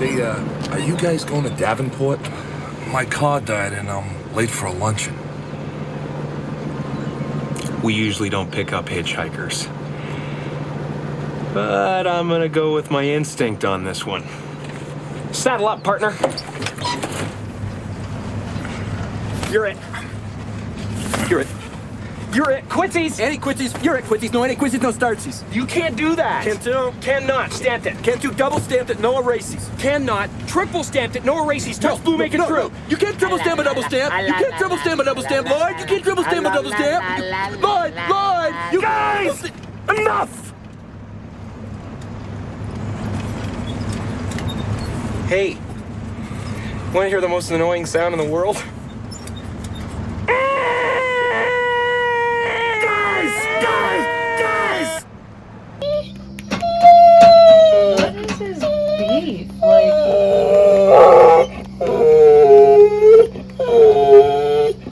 Say, are you guys going to Davenport? My car died and I'm late for a luncheon. We usually don't pick up hitchhikers. But I'm gonna go with my instinct on this one. Saddle up, partner. You're it. You're it. You're it. Quitsies! Any quitsies? You're at quitsies. No any quitsies, no startsies. You can't do that! Can't do? Cannot. Stamped it. Can't do double stamped it, no erases. Cannot. Triple stamped it. No erases. Touch blue, make it true. No. You can't triple stamp a double stamp. You can't triple stamp a double stamp, Lloyd. You can't triple stamp a double stamp. Lloyd, you Guys! Enough! Hey, want to hear the most annoying sound in the world?